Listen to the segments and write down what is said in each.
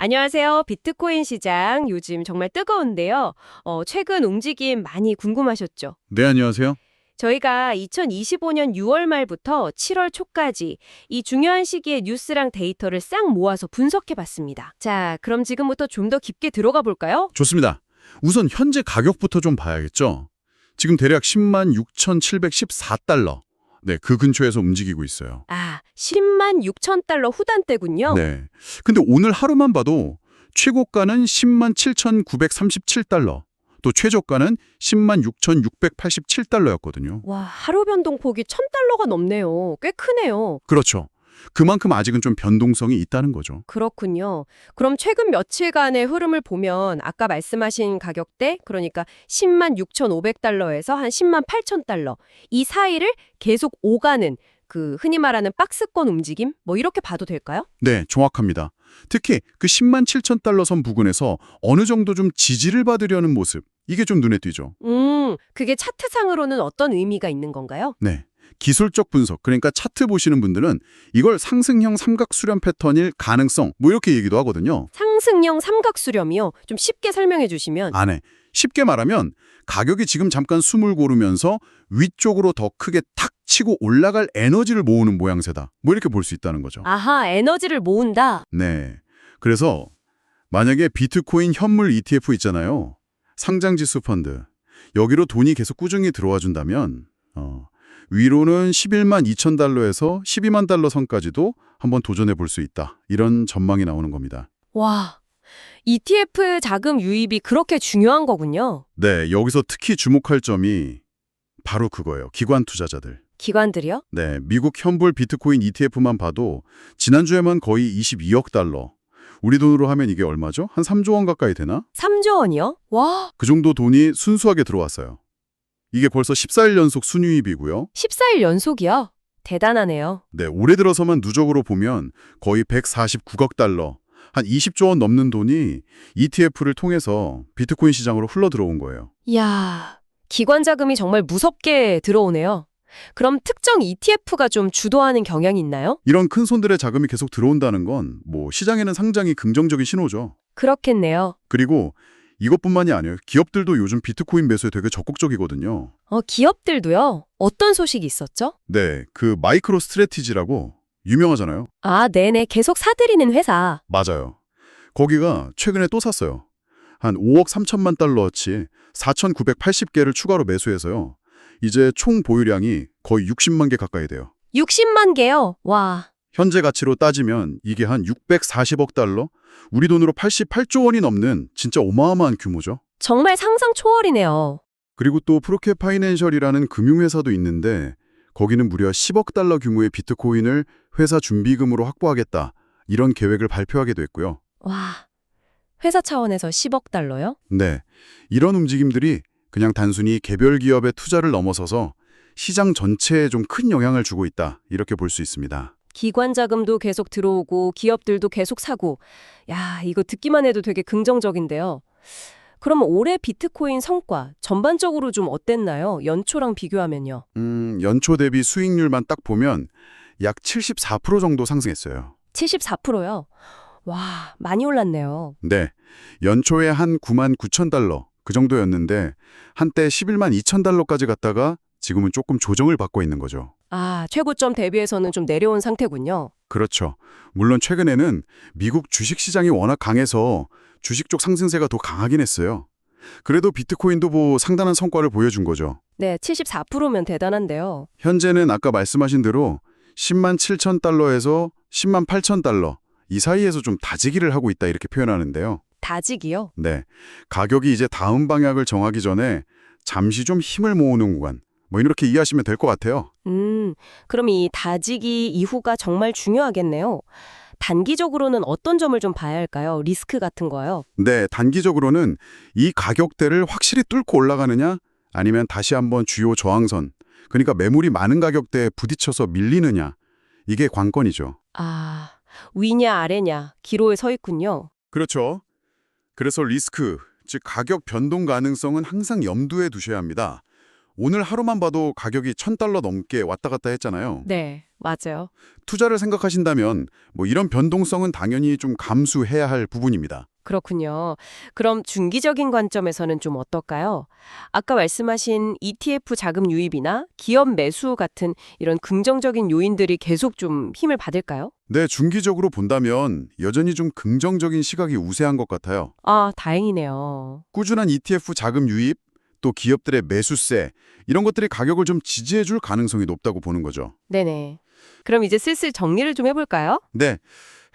안녕하세요. 비트코인 시장 요즘 정말 뜨거운데요. 최근 움직임 많이 궁금하셨죠? 네, 안녕하세요. 저희가 2025년 6월 말부터 7월 초까지 이 중요한 시기에 뉴스랑 데이터를 싹 모아서 분석해 봤습니다. 자, 그럼 지금부터 좀 더 깊게 들어가 볼까요? 좋습니다. 우선 현재 가격부터 좀 봐야겠죠. 지금 대략 10만 6,714달러. 네, 그 근처에서 움직이고 있어요. 아, 10만 6천 달러 후반대군요. 네. 근데 오늘 하루만 봐도 최고가는 10만 7,937달러, 또 최저가는 10만 6,687달러였거든요. 와, 하루 변동폭이 1000달러가 넘네요. 꽤 크네요. 그렇죠. 그만큼 아직은 좀 변동성이 있다는 거죠. 그렇군요. 그럼 최근 며칠간의 흐름을 보면 아까 말씀하신 가격대, 그러니까 10만 6,500달러에서 한 10만 8,000달러, 이 사이를 계속 오가는 그 흔히 말하는 박스권 움직임? 뭐 이렇게 봐도 될까요? 네, 정확합니다. 특히 그 10만 7천 달러 선 부근에서 어느 정도 좀 지지를 받으려는 모습, 이게 좀 눈에 띄죠. 그게 차트상으로는 어떤 의미가 있는 건가요? 네. 기술적 분석, 그러니까 차트 보시는 분들은 이걸 상승형 삼각 수렴 패턴일 가능성, 뭐 이렇게 얘기도 하거든요. 상승형 삼각수렴이요. 좀 쉽게 설명해 주시면. 안에 쉽게 말하면 가격이 지금 잠깐 숨을 고르면서 위쪽으로 더 크게 탁 치고 올라갈 에너지를 모으는 모양새다. 뭐 이렇게 볼 수 있다는 거죠. 아하, 에너지를 모은다. 네. 그래서 만약에 비트코인 현물 ETF 있잖아요. 상장지수 펀드. 여기로 돈이 계속 꾸준히 들어와 준다면 위로는 11만 2천 달러에서 12만 달러 선까지도 한번 도전해 볼 수 있다. 이런 전망이 나오는 겁니다. 와, ETF 자금 유입이 그렇게 중요한 거군요. 네, 여기서 특히 주목할 점이 바로 그거예요. 기관 투자자들. 기관들이요? 네, 미국 현불 비트코인 ETF만 봐도 지난주에만 거의 22억 달러. 우리 돈으로 하면 이게 얼마죠? 한 3조 원 가까이 되나? 3조 원이요? 와, 그 정도 돈이 순수하게 들어왔어요. 이게 벌써 14일 연속 순유입이고요. 14일 연속이요? 대단하네요. 네, 올해 들어서만 누적으로 보면 거의 149억 달러, 한 20조 원 넘는 돈이 ETF를 통해서 비트코인 시장으로 흘러 들어온 거예요. 이야, 기관 자금이 정말 무섭게 들어오네요. 그럼 특정 ETF가 좀 주도하는 경향이 있나요? 이런 큰 손들의 자금이 계속 들어온다는 건 뭐 시장에는 상당히 긍정적인 신호죠. 그렇겠네요. 그리고 이것뿐만이 아니에요. 기업들도 요즘 비트코인 매수에 되게 적극적이거든요. 기업들도요? 어떤 소식이 있었죠? 네, 그 마이크로 스트래티지라고 유명하잖아요. 아, 네네. 계속 사들이는 회사. 맞아요. 거기가 최근에 또 샀어요. 한 5억 3천만 달러어치 4,980개를 추가로 매수해서요. 이제 총 보유량이 거의 60만 개 가까이 돼요. 60만 개요? 와, 현재 가치로 따지면 이게 한 640억 달러? 우리 돈으로 88조 원이 넘는 진짜 어마어마한 규모죠. 정말 상상 초월이네요. 그리고 또 프로케 파이낸셜이라는 금융회사도 있는데 거기는 무려 10억 달러 규모의 비트코인을 회사 준비금으로 확보하겠다. 이런 계획을 발표하기도 했고요. 와, 회사 차원에서 10억 달러요? 네, 이런 움직임들이 그냥 단순히 개별 기업의 투자를 넘어서서 시장 전체에 좀 큰 영향을 주고 있다. 이렇게 볼 수 있습니다. 기관 자금도 계속 들어오고 기업들도 계속 사고. 야, 이거 듣기만 해도 되게 긍정적인데요. 그럼 올해 비트코인 성과 전반적으로 좀 어땠나요? 연초랑 비교하면요. 연초 대비 수익률만 딱 보면 약 74% 정도 상승했어요. 74%요? 와, 많이 올랐네요. 네, 연초에 한 9만 9천 달러 그 정도였는데 한때 11만 2천 달러까지 갔다가 지금은 조금 조정을 받고 있는 거죠. 아, 최고점 대비해서는 좀 내려온 상태군요. 그렇죠. 물론 최근에는 미국 주식시장이 워낙 강해서 주식 쪽 상승세가 더 강하긴 했어요. 그래도 비트코인도 뭐 상당한 성과를 보여준 거죠. 네, 74%면 대단한데요. 현재는 아까 말씀하신 대로 10만 7천 달러에서 10만 8천 달러 이 사이에서 좀 다지기를 하고 있다 이렇게 표현하는데요. 다지기요? 네, 가격이 이제 다음 방향을 정하기 전에 잠시 좀 힘을 모으는 구간 뭐 이렇게 이해하시면 될 것 같아요. 그럼 이 다지기 이후가 정말 중요하겠네요. 단기적으로는 어떤 점을 좀 봐야 할까요? 리스크 같은 거요. 네, 단기적으로는 이 가격대를 확실히 뚫고 올라가느냐 아니면 다시 한번 주요 저항선, 그러니까 매물이 많은 가격대에 부딪혀서 밀리느냐 이게 관건이죠. 아, 위냐 아래냐 기로에 서 있군요. 그렇죠. 그래서 리스크, 즉 가격 변동 가능성은 항상 염두에 두셔야 합니다. 오늘 하루만 봐도 가격이 1,000달러 넘게 왔다 갔다 했잖아요. 네. 맞아요. 투자를 생각하신다면 뭐 이런 변동성은 당연히 좀 감수해야 할 부분입니다. 그렇군요. 그럼 중기적인 관점에서는 좀 어떨까요? 아까 말씀하신 ETF 자금 유입이나 기업 매수 같은 이런 긍정적인 요인들이 계속 좀 힘을 받을까요? 네, 중기적으로 본다면 여전히 좀 긍정적인 시각이 우세한 것 같아요. 아, 다행이네요. 꾸준한 ETF 자금 유입, 또 기업들의 매수세, 이런 것들이 가격을 좀 지지해 줄 가능성이 높다고 보는 거죠. 네네. 그럼 이제 슬슬 정리를 좀 해볼까요? 네,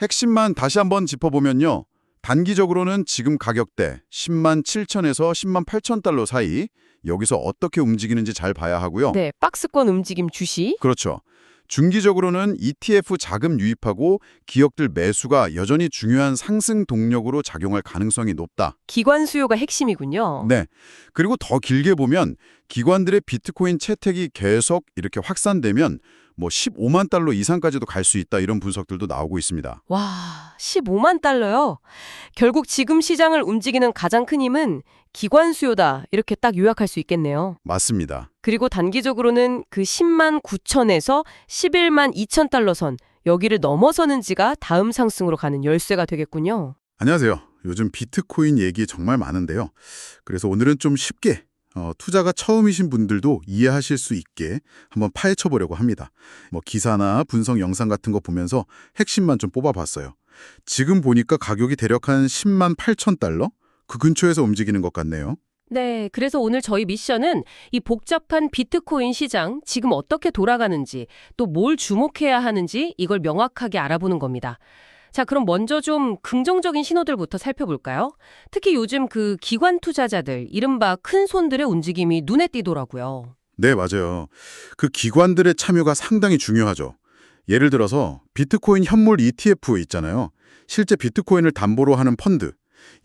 핵심만 다시 한번 짚어보면요. 단기적으로는 지금 가격대 10만 7천에서 10만 8천 달러 사이, 여기서 어떻게 움직이는지 잘 봐야 하고요. 네, 박스권 움직임 주시. 그렇죠. 중기적으로는 ETF 자금 유입하고 기업들 매수가 여전히 중요한 상승 동력으로 작용할 가능성이 높다. 기관 수요가 핵심이군요. 네. 그리고 더 길게 보면 기관들의 비트코인 채택이 계속 이렇게 확산되면 뭐 15만 달러 이상까지도 갈 수 있다, 이런 분석들도 나오고 있습니다. 와, 15만 달러요? 결국 지금 시장을 움직이는 가장 큰 힘은 기관 수요다. 이렇게 딱 요약할 수 있겠네요. 맞습니다. 그리고 단기적으로는 그 10만 9천에서 11만 2천 달러 선, 여기를 넘어서는지가 다음 상승으로 가는 열쇠가 되겠군요. 안녕하세요. 요즘 비트코인 얘기 정말 많은데요. 그래서 오늘은 좀 쉽게 투자가 처음이신 분들도 이해하실 수 있게 한번 파헤쳐 보려고 합니다. 뭐 기사나 분석 영상 같은 거 보면서 핵심만 좀 뽑아봤어요. 지금 보니까 가격이 대략 한 10만 8천 달러? 그 근처에서 움직이는 것 같네요. 네, 그래서 오늘 저희 미션은 이 복잡한 비트코인 시장 지금 어떻게 돌아가는지 또 뭘 주목해야 하는지 이걸 명확하게 알아보는 겁니다. 자, 그럼 먼저 좀 긍정적인 신호들부터 살펴볼까요? 특히 요즘 그 기관 투자자들, 이른바 큰 손들의 움직임이 눈에 띄더라고요. 네, 맞아요. 그 기관들의 참여가 상당히 중요하죠. 예를 들어서 비트코인 현물 ETF 있잖아요. 실제 비트코인을 담보로 하는 펀드.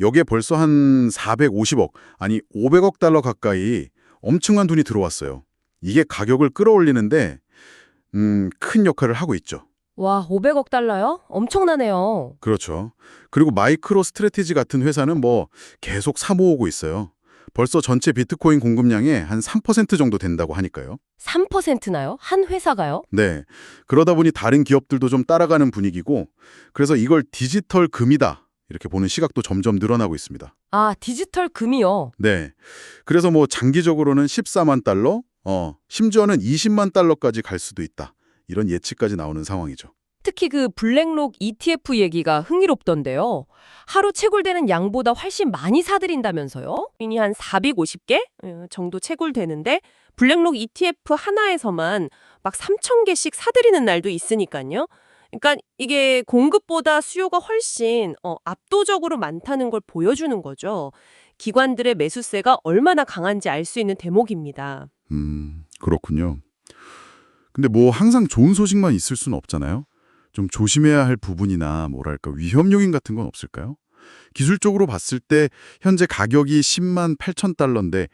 여기에 벌써 한 450억, 아니 500억 달러 가까이 엄청난 돈이 들어왔어요. 이게 가격을 끌어올리는데 큰 역할을 하고 있죠. 와, 500억 달러요? 엄청나네요. 그렇죠. 그리고 마이크로 스트래티지 같은 회사는 뭐 계속 사모으고 있어요. 벌써 전체 비트코인 공급량의 한 3% 정도 된다고 하니까요. 3%나요? 한 회사가요? 네. 그러다 보니 다른 기업들도 좀 따라가는 분위기고, 그래서 이걸 디지털 금이다, 이렇게 보는 시각도 점점 늘어나고 있습니다. 아, 디지털 금이요. 네. 그래서 뭐 장기적으로는 14만 달러, 심지어는 20만 달러까지 갈 수도 있다, 이런 예측까지 나오는 상황이죠. 특히 그 블랙록 ETF 얘기가 흥미롭던데요. 하루 채굴되는 양보다 훨씬 많이 사들인다면서요? 이니 한 450개 정도 채굴되는데 블랙록 ETF 하나에서만 막 3,000개씩 사들이는 날도 있으니까요. 그러니까 이게 공급보다 수요가 훨씬 압도적으로 많다는 걸 보여주는 거죠. 기관들의 매수세가 얼마나 강한지 알 수 있는 대목입니다. 그렇군요. 근데 뭐 항상 좋은 소식만 있을 수는 없잖아요. 좀 조심해야 할 부분이나 뭐랄까 위험 요인 같은 건 없을까요? 기술적으로 봤을 때 현재 가격이 10만 8천 달러인데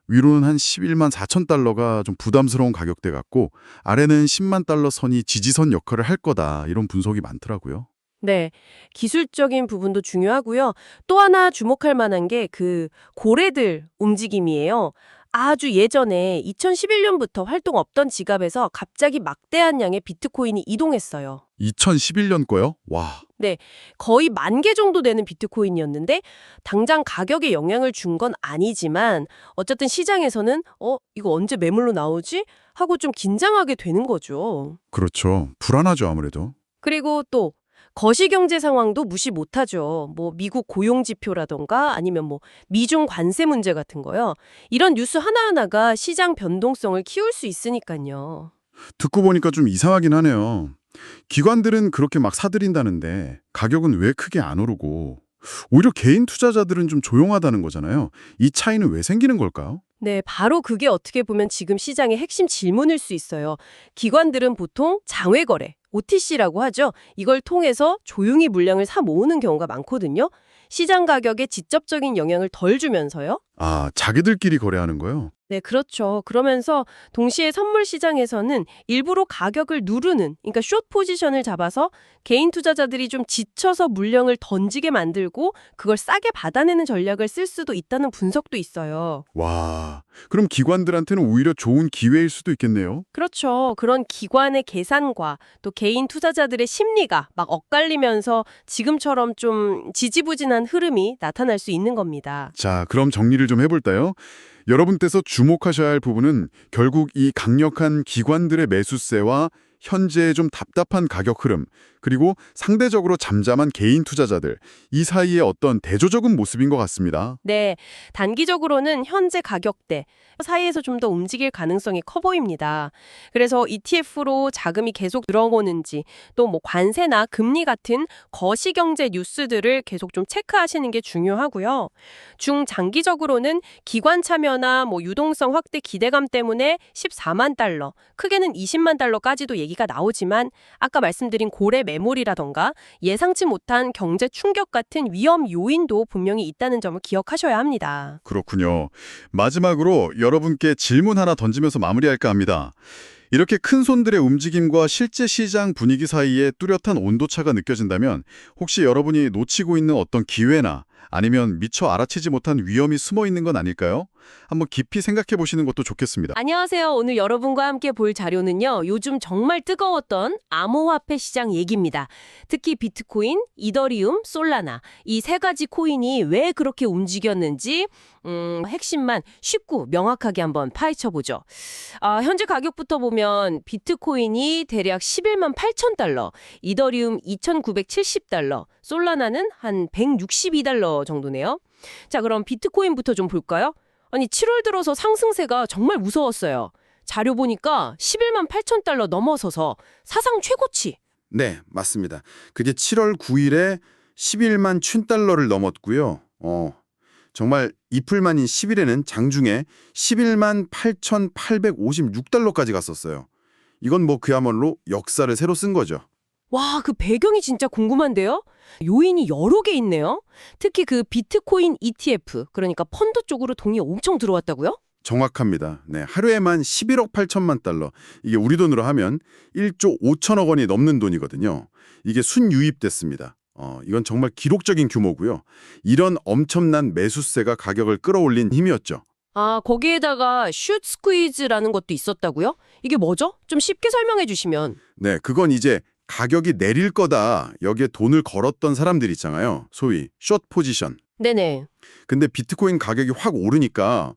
위로는 한 11만 4천 달러가 좀 부담스러운 가격대 같고, 아래는 10만 달러 선이 지지선 역할을 할 거다, 이런 분석이 많더라고요. 네, 기술적인 부분도 중요하고요. 또 하나 주목할 만한 게 그 고래들 움직임이에요. 아주 예전에 2011년부터 활동 없던 지갑에서 갑자기 막대한 양의 비트코인이 이동했어요. 2011년 거요? 와, 네, 거의 10,000개 정도 되는 비트코인이었는데 당장 가격에 영향을 준 건 아니지만 어쨌든 시장에서는 이거 언제 매물로 나오지? 하고 좀 긴장하게 되는 거죠. 그렇죠. 불안하죠, 아무래도. 그리고 또 거시경제 상황도 무시 못하죠. 뭐 미국 고용 지표라던가 아니면 뭐 미중 관세 문제 같은 거요. 이런 뉴스 하나하나가 시장 변동성을 키울 수 있으니까요. 듣고 보니까 좀 이상하긴 하네요. 기관들은 그렇게 막 사들인다는데 가격은 왜 크게 안 오르고 오히려 개인 투자자들은 좀 조용하다는 거잖아요. 이 차이는 왜 생기는 걸까요? 네, 바로 그게 어떻게 보면 지금 시장의 핵심 질문일 수 있어요. 기관들은 보통 장외거래, OTC라고 하죠. 이걸 통해서 조용히 물량을 사 모으는 경우가 많거든요. 시장 가격에 직접적인 영향을 덜 주면서요. 아, 자기들끼리 거래하는 거요? 네, 그렇죠. 그러면서 동시에 선물 시장에서는 일부러 가격을 누르는, 그러니까 숏 포지션을 잡아서 개인 투자자들이 좀 지쳐서 물량을 던지게 만들고 그걸 싸게 받아내는 전략을 쓸 수도 있다는 분석도 있어요. 와, 그럼 기관들한테는 오히려 좋은 기회일 수도 있겠네요. 그렇죠. 그런 기관의 계산과 또 개인 투자자들의 심리가 막 엇갈리면서 지금처럼 좀 지지부진한 흐름이 나타날 수 있는 겁니다. 자, 그럼 정리를 좀 해볼까요? 여러분께서 주목하셔야 할 부분은 결국 이 강력한 기관들의 매수세와 현재의 좀 답답한 가격 흐름, 그리고 상대적으로 잠잠한 개인 투자자들, 이 사이의 어떤 대조적인 모습인 것 같습니다. 네, 단기적으로는 현재 가격대 사이에서 좀 더 움직일 가능성이 커 보입니다. 그래서 ETF로 자금이 계속 들어오는지 또 뭐 관세나 금리 같은 거시경제 뉴스들을 계속 좀 체크하시는 게 중요하고요. 중장기적으로는 기관 참여나 뭐 유동성 확대 기대감 때문에 14만 달러, 크게는 20만 달러까지도 얘기가 나오지만 아까 말씀드린 고래 매몰이라던가 예상치 못한 경제 충격 같은 위험 요인도 분명히 있다는 점을 기억하셔야 합니다. 그렇군요. 마지막으로 여러분께 질문 하나 던지면서 마무리할까 합니다. 이렇게 큰 손들의 움직임과 실제 시장 분위기 사이에 뚜렷한 온도차가 느껴진다면 혹시 여러분이 놓치고 있는 어떤 기회나 아니면 미처 알아채지 못한 위험이 숨어 있는 건 아닐까요? 한번 깊이 생각해 보시는 것도 좋겠습니다. 안녕하세요. 오늘 여러분과 함께 볼 자료는요. 요즘 정말 뜨거웠던 암호화폐 시장 얘기입니다. 특히 비트코인, 이더리움, 솔라나 이 세 가지 코인이 왜 그렇게 움직였는지 핵심만 쉽고 명확하게 한번 파헤쳐보죠. 현재 가격부터 보면 비트코인이 대략 11만 8천 달러, 이더리움 2,970달러, 솔라나는 한 162달러 정도네요. 자, 그럼 비트코인부터 좀 볼까요? 아니, 7월 들어서 상승세가 정말 무서웠어요. 자료 보니까 11만 8천 달러 넘어서서 사상 최고치. 네, 맞습니다. 그게 7월 9일에 11만 춘달러를 넘었고요. 정말 이틀 만인 10일에는 장중에 11만 8,856달러까지 갔었어요. 이건 뭐 그야말로 역사를 새로 쓴 거죠. 와, 그 배경이 진짜 궁금한데요? 요인이 여러 개 있네요. 특히 그 비트코인 ETF, 그러니까 펀드 쪽으로 돈이 엄청 들어왔다고요? 정확합니다. 네, 하루에만 11억 8천만 달러. 이게 우리 돈으로 하면 1조 5천억 원이 넘는 돈이거든요. 이게 순유입됐습니다. 이건 정말 기록적인 규모고요. 이런 엄청난 매수세가 가격을 끌어올린 힘이었죠. 거기에다가 슛 스퀴즈라는 것도 있었다고요? 이게 뭐죠? 좀 쉽게 설명해 주시면. 네, 그건 이제 가격이 내릴 거다. 여기에 돈을 걸었던 사람들 있잖아요. 소위 숏 포지션. 네네. 근데 비트코인 가격이 확 오르니까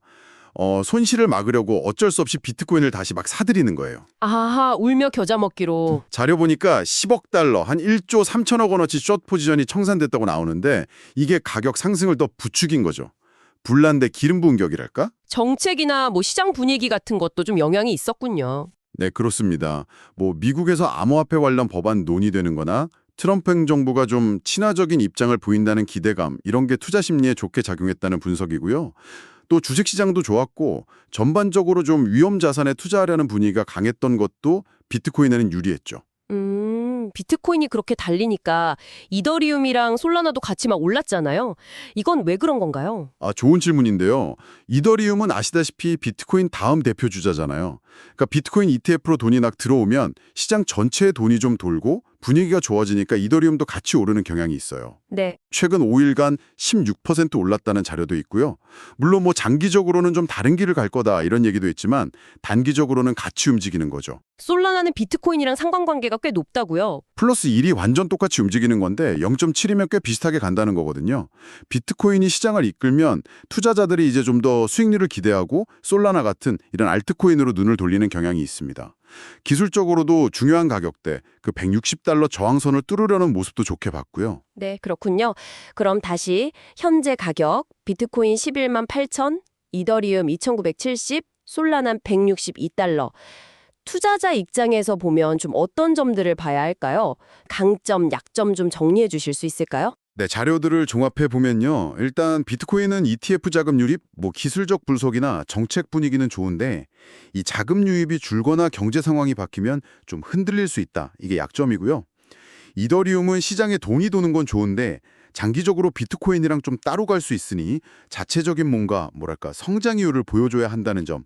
손실을 막으려고 어쩔 수 없이 비트코인을 다시 막 사들이는 거예요. 아하, 울며 겨자 먹기로. 자료 보니까 10억 달러, 한 1조 3천억 원어치 숏 포지션이 청산됐다고 나오는데 이게 가격 상승을 더 부추긴 거죠. 불난데 기름 부은 격이랄까? 정책이나 뭐 시장 분위기 같은 것도 좀 영향이 있었군요. 네, 그렇습니다. 뭐 미국에서 암호화폐 관련 법안 논의되는 거나 트럼프 행정부가 좀 친화적인 입장을 보인다는 기대감, 이런 게 투자 심리에 좋게 작용했다는 분석이고요. 또 주식시장도 좋았고 전반적으로 좀 위험 자산에 투자하려는 분위기가 강했던 것도 비트코인에는 유리했죠. 비트코인이 그렇게 달리니까 이더리움이랑 솔라나도 같이 막 올랐잖아요. 이건 왜 그런 건가요? 좋은 질문인데요. 이더리움은 아시다시피 비트코인 다음 대표 주자잖아요. 그러니까 비트코인 ETF로 돈이 막 들어오면 시장 전체에 돈이 좀 돌고 분위기가 좋아지니까 이더리움도 같이 오르는 경향이 있어요. 네. 최근 5일간 16% 올랐다는 자료도 있고요. 물론 뭐 장기적으로는 좀 다른 길을 갈 거다 이런 얘기도 있지만 단기적으로는 같이 움직이는 거죠. 솔라나는 비트코인이랑 상관관계가 꽤 높다고요. 플러스 1이 완전 똑같이 움직이는 건데 0.7이면 꽤 비슷하게 간다는 거거든요. 비트코인이 시장을 이끌면 투자자들이 이제 좀 더 수익률을 기대하고 솔라나 같은 이런 알트코인으로 눈을 돌리는 경향이 있습니다. 기술적으로도 중요한 가격대, 그 160달러 저항선을 뚫으려는 모습도 좋게 봤고요. 네, 그렇군요. 그럼 다시 현재 가격 비트코인 11만 8천, 이더리움 2,970, 솔라나 162달러. 투자자 입장에서 보면 좀 어떤 점들을 봐야 할까요? 강점, 약점 좀 정리해 주실 수 있을까요? 네, 자료들을 종합해 보면요. 일단 비트코인은 ETF 자금 유입, 뭐 기술적 불속이나 정책 분위기는 좋은데 이 자금 유입이 줄거나 경제 상황이 바뀌면 좀 흔들릴 수 있다. 이게 약점이고요. 이더리움은 시장에 돈이 도는 건 좋은데 장기적으로 비트코인이랑 좀 따로 갈 수 있으니 자체적인 뭔가 뭐랄까 성장 이유를 보여줘야 한다는 점.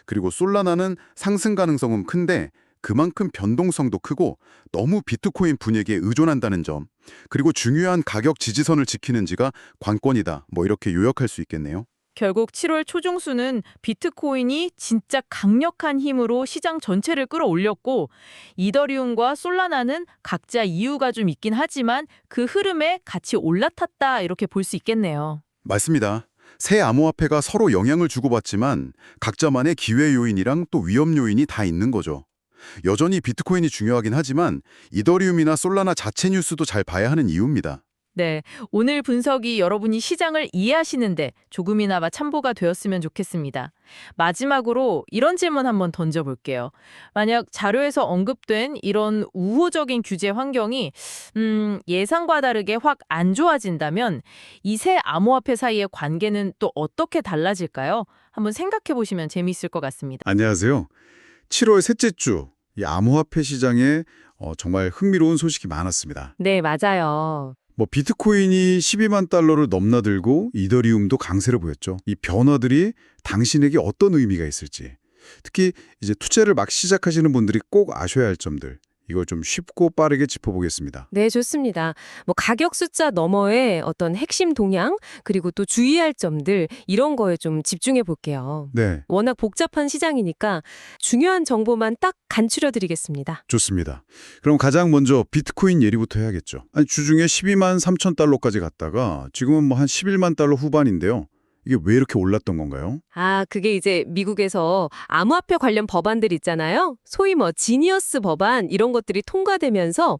그리고 솔라나는 상승 가능성은 큰데 그만큼 변동성도 크고 너무 비트코인 분위기에 의존한다는 점. 그리고 중요한 가격 지지선을 지키는지가 관건이다. 뭐 이렇게 요약할 수 있겠네요. 결국 7월 초중순은 비트코인이 진짜 강력한 힘으로 시장 전체를 끌어올렸고 이더리움과 솔라나는 각자 이유가 좀 있긴 하지만 그 흐름에 같이 올라탔다 이렇게 볼 수 있겠네요. 맞습니다. 새 암호화폐가 서로 영향을 주고받지만 각자만의 기회 요인이랑 또 위험 요인이 다 있는 거죠. 여전히 비트코인이 중요하긴 하지만 이더리움이나 솔라나 자체 뉴스도 잘 봐야 하는 이유입니다. 네, 오늘 분석이 여러분이 시장을 이해하시는데 조금이나마 참고가 되었으면 좋겠습니다. 마지막으로 이런 질문 한번 던져볼게요. 만약 자료에서 언급된 이런 우호적인 규제 환경이 예상과 다르게 확 안 좋아진다면 이 세 암호화폐 사이의 관계는 또 어떻게 달라질까요? 한번 생각해 보시면 재미있을 것 같습니다. 안녕하세요. 7월 셋째 주 이 암호화폐 시장에 정말 흥미로운 소식이 많았습니다. 네, 맞아요. 뭐 비트코인이 12만 달러를 넘나들고 이더리움도 강세를 보였죠. 이 변화들이 당신에게 어떤 의미가 있을지, 특히 이제 투자를 막 시작하시는 분들이 꼭 아셔야 할 점들, 이걸 좀 쉽고 빠르게 짚어보겠습니다. 네, 좋습니다. 뭐 가격 숫자 너머의 어떤 핵심 동향, 그리고 또 주의할 점들 이런 거에 좀 집중해 볼게요. 네, 워낙 복잡한 시장이니까 중요한 정보만 딱 간추려 드리겠습니다. 좋습니다. 그럼 가장 먼저 비트코인 예리부터 해야겠죠. 아니, 주중에 12만 3천 달러까지 갔다가 지금은 뭐 한 11만 달러 후반인데요. 이게 왜 이렇게 올랐던 건가요? 그게 이제 미국에서 암호화폐 관련 법안들 있잖아요. 소위 뭐 지니어스 법안 이런 것들이 통과되면서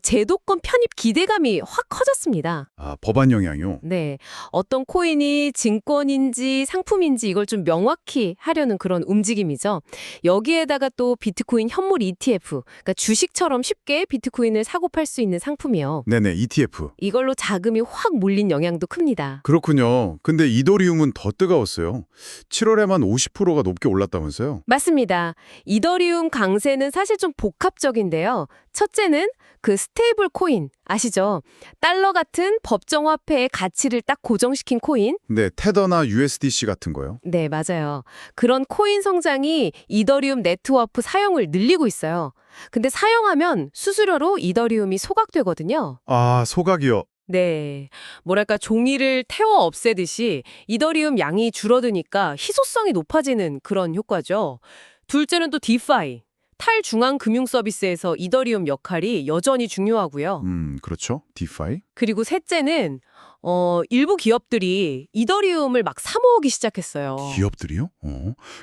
제도권 편입 기대감이 확 커졌습니다. 법안 영향이요? 네. 어떤 코인이 증권인지 상품인지 이걸 좀 명확히 하려는 그런 움직임이죠. 여기에다가 또 비트코인 현물 ETF, 그러니까 주식처럼 쉽게 비트코인을 사고 팔 수 있는 상품이요. 네네, ETF. 이걸로 자금이 확 몰린 영향도 큽니다. 그렇군요. 근데 이더리움은 더 뜨거웠어요. 7월에만 50%가 높게 올랐다면서요? 맞습니다. 이더리움 강세는 사실 좀 복합적인데요. 첫째는 그 스테이블 코인 아시죠? 달러 같은 법정 화폐의 가치를 딱 고정시킨 코인. 네, 테더나 USDC 같은 거요. 네, 맞아요. 그런 코인 성장이 이더리움 네트워크 사용을 늘리고 있어요. 근데 사용하면 수수료로 이더리움이 소각되거든요. 소각이요. 네. 뭐랄까 종이를 태워 없애듯이 이더리움 양이 줄어드니까 희소성이 높아지는 그런 효과죠. 둘째는 또 디파이. 탈중앙 금융 서비스에서 이더리움 역할이 여전히 중요하고요. 그렇죠. 디파이. 그리고 셋째는 일부 기업들이 이더리움을 막 사모으기 시작했어요. 기업들이요?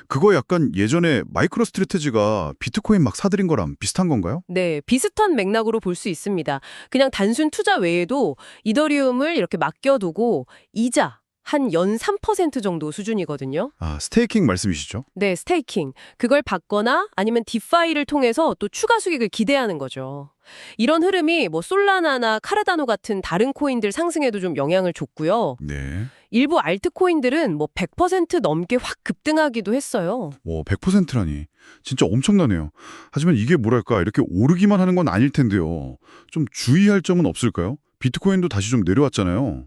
그거 약간 예전에 마이크로 스트래테지가 비트코인 막 사들인 거랑 비슷한 건가요? 네, 비슷한 맥락으로 볼 수 있습니다. 그냥 단순 투자 외에도 이더리움을 이렇게 맡겨두고 이자 한 연 3% 정도 수준이거든요. 스테이킹 말씀이시죠? 네, 스테이킹. 그걸 받거나 아니면 디파이를 통해서 또 추가 수익을 기대하는 거죠. 이런 흐름이 뭐 솔라나나 카르다노 같은 다른 코인들 상승에도 좀 영향을 줬고요. 네. 일부 알트코인들은 뭐 100% 넘게 확 급등하기도 했어요. 100%라니. 진짜 엄청나네요. 하지만 이게 뭐랄까 이렇게 오르기만 하는 건 아닐 텐데요. 좀 주의할 점은 없을까요? 비트코인도 다시 좀 내려왔잖아요.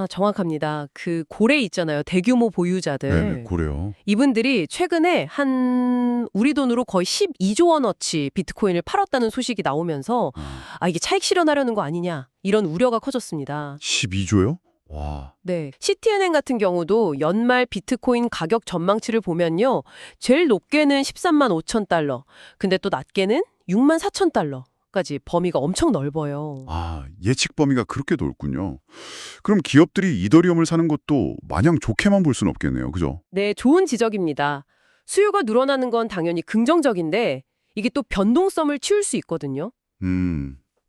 정확합니다. 그 고래 있잖아요. 대규모 보유자들. 네, 그래요. 이분들이 최근에 한 우리 돈으로 거의 12조 원어치 비트코인을 팔았다는 소식이 나오면서 이게 차익 실현하려는 거 아니냐 이런 우려가 커졌습니다. 12조요? 와. 네, 시티은행 같은 경우도 연말 비트코인 가격 전망치를 보면요. 제일 높게는 13만 5천 달러, 근데 또 낮게는 6만 4천 달러. 까지 범위가 엄청 넓어요. 예측 범위가 그렇게 넓군요. 그럼 기업들이 이더리움을 사는 것도 마냥 좋게만 볼 수는 없겠네요. 그죠? 네, 좋은 지적입니다. 수요가 늘어나는 건 당연히 긍정적인데 이게 또 변동성을 치울 수 있거든요.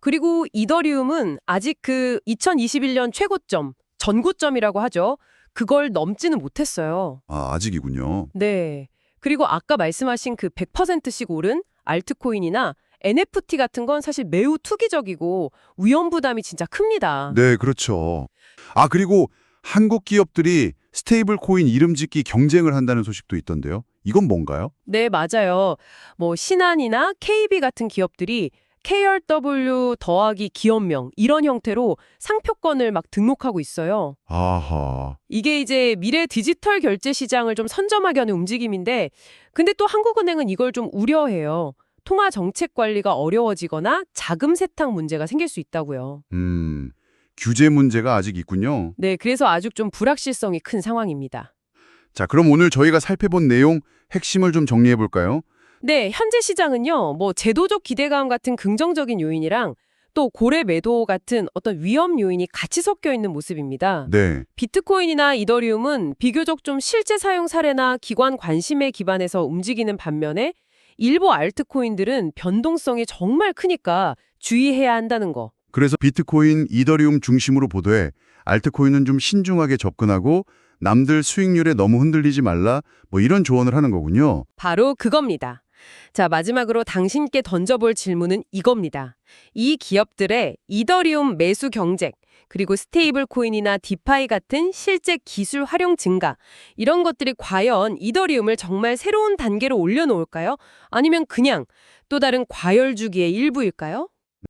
그리고 이더리움은 아직 그 2021년 최고점, 전고점이라고 하죠. 그걸 넘지는 못했어요. 아직이군요. 네. 그리고 아까 말씀하신 그 100%씩 오른 알트코인이나 NFT 같은 건 사실 매우 투기적이고 위험 부담이 진짜 큽니다. 네, 그렇죠. 그리고 한국 기업들이 스테이블 코인 이름 짓기 경쟁을 한다는 소식도 있던데요. 이건 뭔가요? 네, 맞아요. 뭐 신한이나 KB 같은 기업들이 KRW 더하기 기업명 이런 형태로 상표권을 막 등록하고 있어요. 아하. 이게 이제 미래 디지털 결제 시장을 좀 선점하게 하는 움직임인데 근데 또 한국은행은 이걸 좀 우려해요. 통화 정책 관리가 어려워지거나 자금 세탁 문제가 생길 수 있다고요. 규제 문제가 아직 있군요. 네, 그래서 아주 좀 불확실성이 큰 상황입니다. 자, 그럼 오늘 저희가 살펴본 내용 핵심을 좀 정리해 볼까요? 네, 현재 시장은요, 뭐 제도적 기대감 같은 긍정적인 요인이랑 또 고래 매도 같은 어떤 위험 요인이 같이 섞여 있는 모습입니다. 네. 비트코인이나 이더리움은 비교적 좀 실제 사용 사례나 기관 관심에 기반해서 움직이는 반면에 일부 알트코인들은 변동성이 정말 크니까 주의해야 한다는 거. 그래서 비트코인, 이더리움 중심으로 보되 알트코인은 좀 신중하게 접근하고 남들 수익률에 너무 흔들리지 말라 뭐 이런 조언을 하는 거군요. 바로 그겁니다. 자, 마지막으로 당신께 던져볼 질문은 이겁니다. 이 기업들의 이더리움 매수 경쟁, 그리고 스테이블 코인이나 디파이 같은 실제 기술 활용 증가, 이런 것들이 과연 이더리움을 정말 새로운 단계로 올려놓을까요? 아니면 그냥 또 다른 과열 주기의 일부일까요?